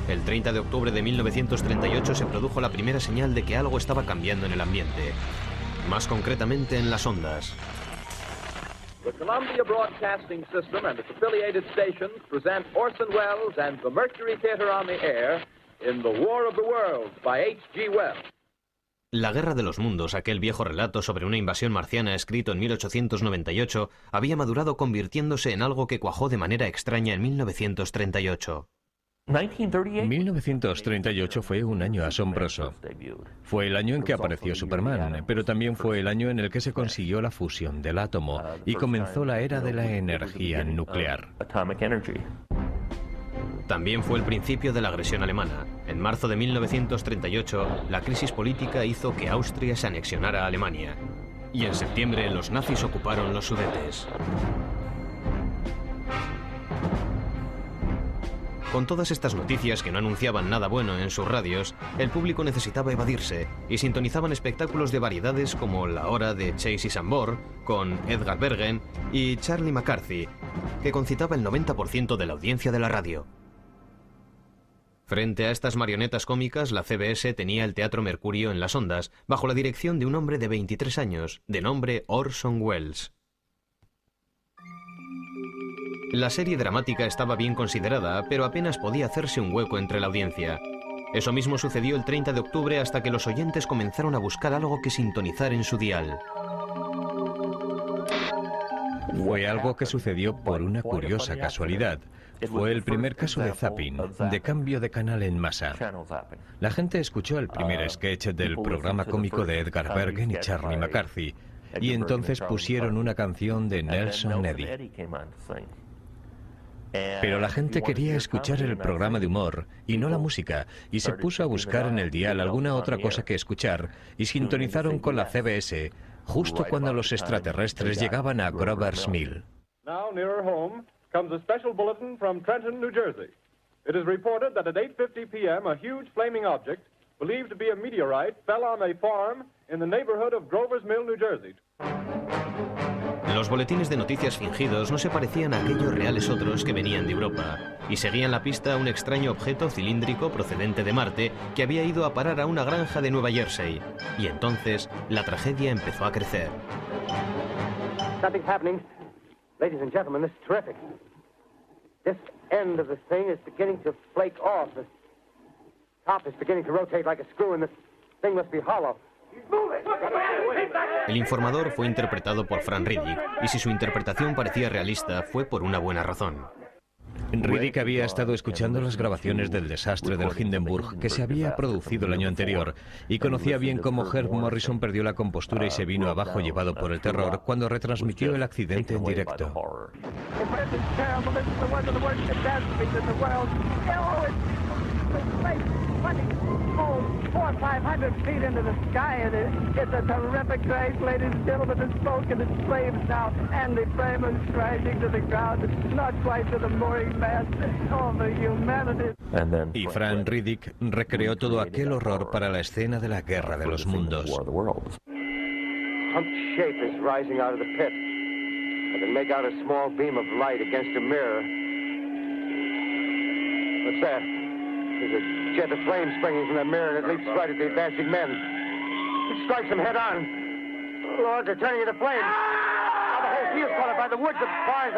El 30 de octubre de 1938 se produjo la primera señal de que algo estaba cambiando en el ambiente, más concretamente en las ondas. The Columbia Broadcasting System and its affiliated stations present Orson Welles and the Mercury Theater on the Air in The War of the Worlds by H.G. Wells. La Guerra de los Mundos, aquel viejo relato sobre una invasión marciana escrito en 1898, había madurado convirtiéndose en algo que cuajó de manera extraña en 1938. 1938 fue un año asombroso. Fue el año en que apareció Superman, pero también fue el año en el que se consiguió la fusión del átomo y comenzó la era de la energía nuclear. También fue el principio de la agresión alemana. En marzo de 1938, la crisis política hizo que Austria se anexionara a Alemania. Y en septiembre, los nazis ocuparon los Sudetes. Con todas estas noticias que no anunciaban nada bueno en sus radios, el público necesitaba evadirse y sintonizaban espectáculos de variedades como La Hora de Chase y Sambor, con Edgar Bergen y Charlie McCarthy, que concitaba el 90% de la audiencia de la radio. Frente a estas marionetas cómicas, la CBS tenía el Teatro Mercurio en las ondas, bajo la dirección de un hombre de 23 años, de nombre Orson Welles. La serie dramática estaba bien considerada, pero apenas podía hacerse un hueco entre la audiencia. Eso mismo sucedió el 30 de octubre hasta que los oyentes comenzaron a buscar algo que sintonizar en su dial. Fue algo que sucedió por una curiosa casualidad. Fue el primer caso de zapping, de cambio de canal en masa. La gente escuchó el primer sketch del programa cómico de Edgar Bergen y Charlie McCarthy, y entonces pusieron una canción de Nelson Eddy. Pero la gente quería escuchar el programa de humor y no la música, y se puso a buscar en el dial alguna otra cosa que escuchar, y sintonizaron con la CBS justo cuando los extraterrestres llegaban a Grover's Mill. Now nearer home comes a special bulletin from Trenton, New Jersey. It is reported that at 8:50 p.m. a huge flaming object, believed to be a meteorite, fell on a farm in the neighborhood of Grover's Mill, New Jersey. Los boletines de noticias fingidos no se parecían a aquellos reales otros que venían de Europa, y seguían la pista a un extraño objeto cilíndrico procedente de Marte que había ido a parar a una granja de Nueva Jersey. Y entonces la tragedia empezó a crecer. Something's happening. Ladies and gentlemen, this is terrific. This end of the thing is beginning to flake off. The top is beginning to rotate like a screw, and the thing must be hollow. El informador fue interpretado por Frank Riddick, y si su interpretación parecía realista, fue por una buena razón. Riddick había estado escuchando las grabaciones del desastre del Hindenburg que se había producido el año anterior y conocía bien cómo Herb Morrison perdió la compostura y se vino abajo llevado por el terror cuando retransmitió el accidente en directo. Y Frank Riddick recreó todo aquel horror para la escena de la Guerra de los Mundos. Humped shape is rising out of the pit. I can make out a small beam of light against a mirror. What's that? There's a jet of flame springing from that mirror, and it leaps right at the advancing men. It strikes them head on. Lord, they're turning into flames. Now the whole field's caught up by the woods, the barns,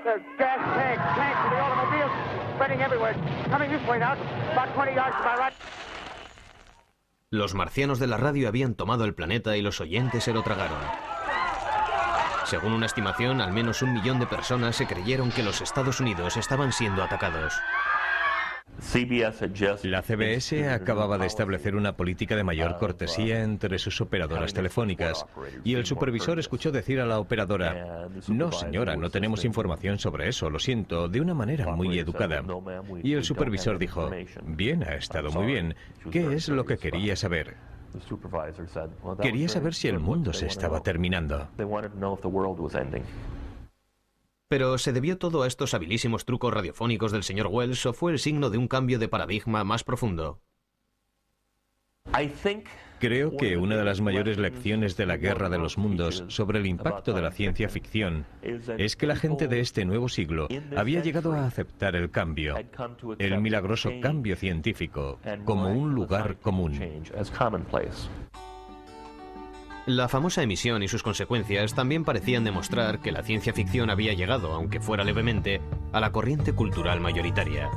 the gas tanks of the automobiles spreading everywhere. Coming this way now, about 20 yards to my right. Los marcianos de la radio habían tomado el planeta y los oyentes se lo tragaron. Según una estimación, al menos 1 millón de personas se creyeron que los Estados Unidos estaban siendo atacados. La CBS acababa de establecer una política de mayor cortesía entre sus operadoras telefónicas y el supervisor escuchó decir a la operadora: "No, señora, no tenemos información sobre eso, lo siento", de una manera muy educada. Y el supervisor dijo: "Bien, ha estado muy bien. ¿Qué es lo que quería saber?". Quería saber si el mundo se estaba terminando. Pero ¿se debió todo a estos habilísimos trucos radiofónicos del señor Welles o fue el signo de un cambio de paradigma más profundo? Creo que una de las mayores lecciones de la Guerra de los Mundos sobre el impacto de la ciencia ficción es que la gente de este nuevo siglo había llegado a aceptar el cambio, el milagroso cambio científico, como un lugar común. La famosa emisión y sus consecuencias también parecían demostrar que la ciencia ficción había llegado, aunque fuera levemente, a la corriente cultural mayoritaria.